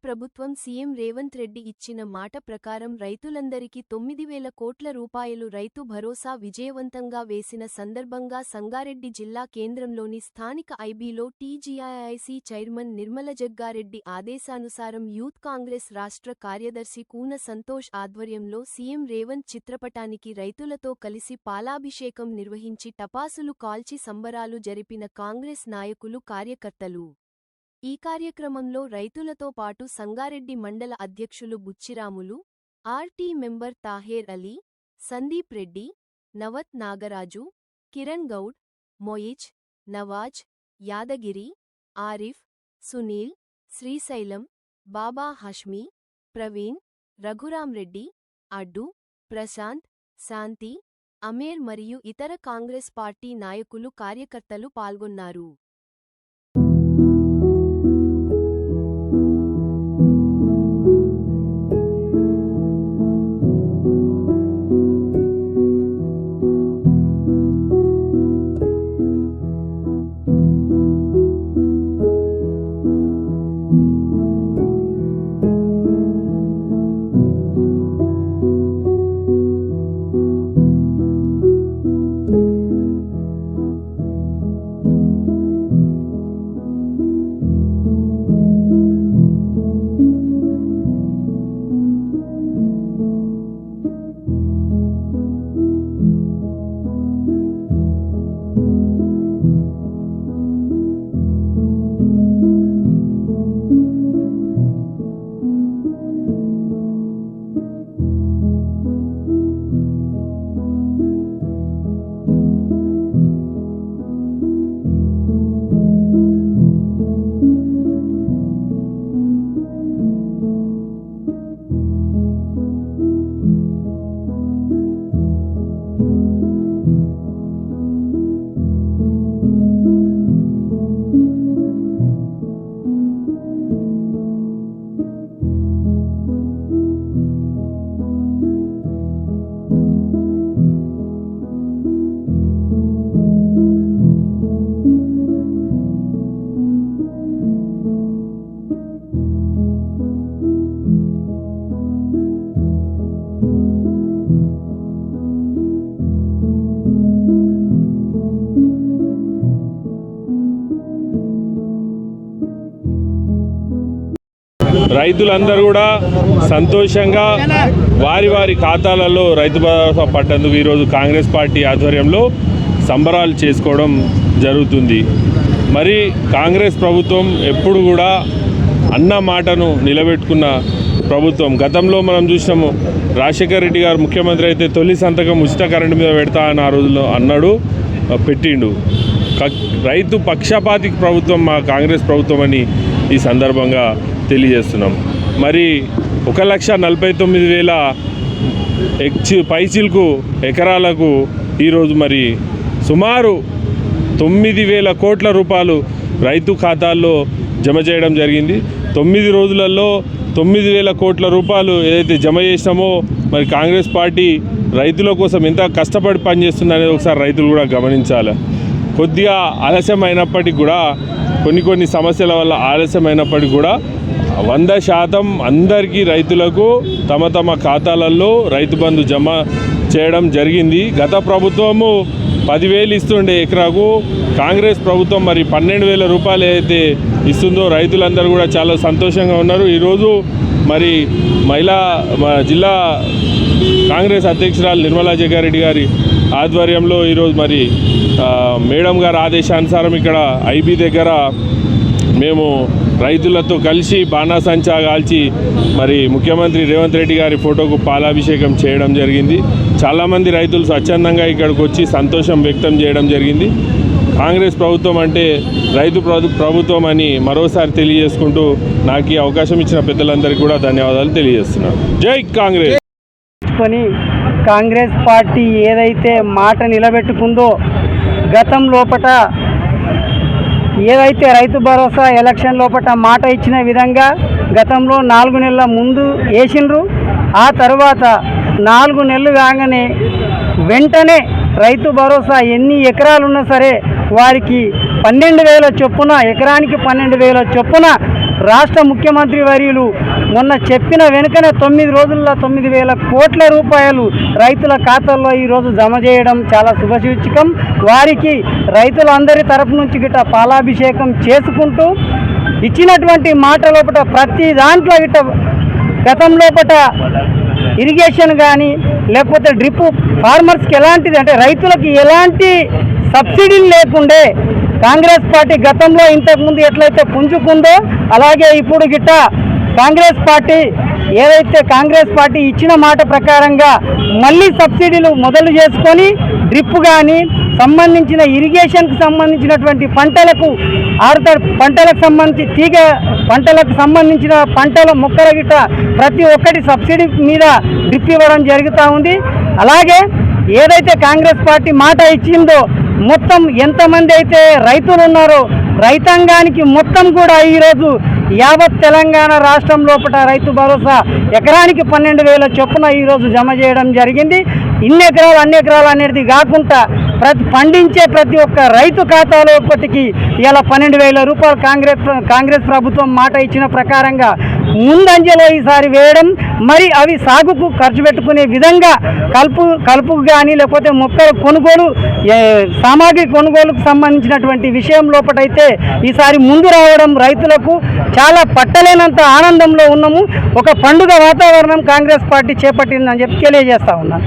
ప్రభుత్వం సీఎం రేవంత్ రెడ్డి ఇచ్చిన మాట ప్రకారం రైతులందరికీ 9,000 కోట్ల రూపాయలు రైతు భరోసా విజయవంతంగా వేసిన సందర్భంగా సంగారెడ్డి జిల్లా కేంద్రంలోని స్థానిక ఐబీలో టీజీఐఐసీ చైర్మన్ నిర్మల జగ్గారెడ్డి ఆదేశానుసారం యూత్ కాంగ్రెస్ రాష్ట్ర కార్యదర్శి కూన సంతోష్ ఆధ్వర్యంలో సీఎం రేవంత్ చిత్రపటానికి రైతులతో కలిసి పాలాభిషేకం నిర్వహించి టపాసులు కాల్చి సంబరాలు జరిపిన కాంగ్రెస్ నాయకులు కార్యకర్తలు. ఈ కార్యక్రమంలో రైతులతో పాటు సంగారెడ్డి మండల అధ్యక్షులు బుచ్చిరాములు, ఆర్టీ మెంబర్ తాహేర్ అలీ, సందీప్ రెడ్డి, నవత్ నాగరాజు, కిరణ్ గౌడ్, మొయిజ్, నవాజ్, యాదగిరి, ఆరిఫ్, సునీల్, శ్రీశైలం, బాబా హష్మీ, ప్రవీణ్, రఘురామ్రెడ్డి, అడ్డు, ప్రశాంత్, శాంతి, అమేర్ మరియు ఇతర కాంగ్రెస్ పార్టీ నాయకులు కార్యకర్తలు పాల్గొన్నారు. రైతులందరూ కూడా సంతోషంగా వారి వారి ఖాతాలలో రైతు భరోసా పడ్డందుకు ఈరోజు కాంగ్రెస్ పార్టీ ఆధ్వర్యంలో సంబరాలు చేసుకోవడం జరుగుతుంది. మరి కాంగ్రెస్ ప్రభుత్వం ఎప్పుడు కూడా అన్న మాటను నిలబెట్టుకున్న ప్రభుత్వం. గతంలో మనం చూసినాము, రాజశేఖర రెడ్డి గారు ముఖ్యమంత్రి అయితే తొలి సంతకం ఉచిత కరెంటు మీద పెడతా అని ఆ రోజుల్లో అన్నాడు, పెట్టిండు. రైతు పక్షపాతి ప్రభుత్వం మా కాంగ్రెస్ ప్రభుత్వం అని ఈ సందర్భంగా తెలియజేస్తున్నాం. మరి 1,49,000 పైచిలకు ఎకరాలకు ఈరోజు మరి సుమారు 9,000 కోట్ల రూపాయలు రైతు ఖాతాల్లో జమ చేయడం జరిగింది. 9 రోజులలో 9,000 కోట్ల రూపాయలు ఏదైతే జమ చేసినామో మరి కాంగ్రెస్ పార్టీ రైతుల కోసం ఎంత కష్టపడి పనిచేస్తుంది అనేది ఒకసారి రైతులు కూడా గమనించాలి. కొద్దిగా ఆలస్యమైనప్పటికీ కూడా కొన్ని సమస్యల వల్ల ఆలస్యమైనప్పటికీ కూడా 100% అందరికీ రైతులకు తమ ఖాతాలలో రైతు బంధు జమ చేయడం జరిగింది. గత ప్రభుత్వము 10,000 ఇస్తుండే ఎకరాకు, కాంగ్రెస్ ప్రభుత్వం మరి 12,000 రూపాయలు ఏదైతే ఇస్తుందో రైతులందరూ కూడా చాలా సంతోషంగా ఉన్నారు. ఈరోజు మరి జిల్లా కాంగ్రెస్ అధ్యక్షురాలు నిర్మలా జగ్గారెడ్డి గారి ఆధ్వర్యంలో ఈరోజు మరి మేడం గారి ఆదేశానుసారం ఇక్కడ ఐబీ దగ్గర మేము రైతులతో కలిసి బాణాసంచా కాల్చి మరి ముఖ్యమంత్రి రేవంత్ రెడ్డి గారి ఫోటోకు పాలాభిషేకం చేయడం జరిగింది. చాలామంది రైతులు స్వచ్ఛందంగా ఇక్కడికి వచ్చి సంతోషం వ్యక్తం చేయడం జరిగింది. కాంగ్రెస్ ప్రభుత్వం అంటే రైతు ప్రభుత్వం అని మరోసారి తెలియజేసుకుంటూ నాకు ఈ అవకాశం ఇచ్చిన పెద్దలందరికీ కూడా ధన్యవాదాలు తెలియజేస్తున్నాను. జై కాంగ్రెస్. కాంగ్రెస్ పార్టీ ఏదైతే మాట నిలబెట్టుకుందో, గతం లోపట ఏదైతే రైతు భరోసా ఎలక్షన్ లోపట మాట ఇచ్చిన విధంగా గతంలో 4 నెలల ముందు వేసిండ్రు. ఆ తర్వాత 4 నెలలు కాగానే వెంటనే రైతు భరోసా ఎన్ని ఎకరాలున్నా సరే వారికి 12,000 చొప్పున, ఎకరానికి 12,000 చొప్పున రాష్ట్ర ముఖ్యమంత్రి వర్యులు మొన్న చెప్పిన వెనుకనే 9 రోజుల్లో 9,000 కోట్ల రూపాయలు రైతుల ఖాతాల్లో ఈరోజు జమ చేయడం చాలా శుభసూచకం. వారికి రైతులందరి తరపు నుంచి గిట్ట పాలాభిషేకం చేసుకుంటూ ఇచ్చినటువంటి మాట లోపల ప్రతి దాంట్లో గిట్ట గతం లోపల ఇరిగేషన్ కానీ లేకపోతే డ్రిప్ ఫార్మర్స్కి ఎలాంటిది అంటే రైతులకు ఎలాంటి సబ్సిడీలు లేకుండే కాంగ్రెస్ పార్టీ గతంలో ఇంతకుముందు ఎట్లయితే పుంజుకుందో అలాగే ఇప్పుడు గిట్ట కాంగ్రెస్ పార్టీ ఏదైతే కాంగ్రెస్ పార్టీ ఇచ్చిన మాట ప్రకారంగా మళ్ళీ సబ్సిడీలు మొదలు చేసుకొని డ్రిప్ కానీ సంబంధించిన ఇరిగేషన్కి సంబంధించినటువంటి పంటలకు పంటలకు సంబంధించి తీగ పంటలకు సంబంధించిన పంటల మొక్కల గిట్ట ప్రతి ఒక్కటి సబ్సిడీ మీద డ్రిప్ ఇవ్వడం జరుగుతూ ఉంది. అలాగే ఏదైతే కాంగ్రెస్ పార్టీ మాట ఇచ్చిందో మొత్తం ఎంతమంది అయితే రైతులు ఉన్నారో రైతాంగానికి మొత్తం కూడా ఈరోజు యావత్ తెలంగాణ రాష్ట్రం లోపల రైతు భరోసా ఎకరానికి 12,000 చొప్పున ఈరోజు జమ చేయడం జరిగింది. ఇన్ని ఎకరాలు అన్ని ఎకరాలు అనేది కాకుండా పండించే ప్రతి ఒక్క రైతు ఖాతాలో ఇప్పటికీ ఇలా 12,000 రూపాయలు కాంగ్రెస్ ప్రభుత్వం మాట ఇచ్చిన ప్రకారంగా ముందంజలో ఈసారి వేయడం, మరి అవి సాగుకు ఖర్చు పెట్టుకునే విధంగా కలుపుకు కానీ లేకపోతే మొక్కల కొనుగోలు సామాగ్రి కొనుగోలుకు సంబంధించినటువంటి విషయం లోపటైతే ఈసారి ముందు రావడం రైతులకు చాలా పట్టలేనంత ఆనందంలో ఉన్నాము. ఒక పండుగ వాతావరణం కాంగ్రెస్ పార్టీ చేపట్టిందని చెప్పి తెలియజేస్తా ఉన్నాను.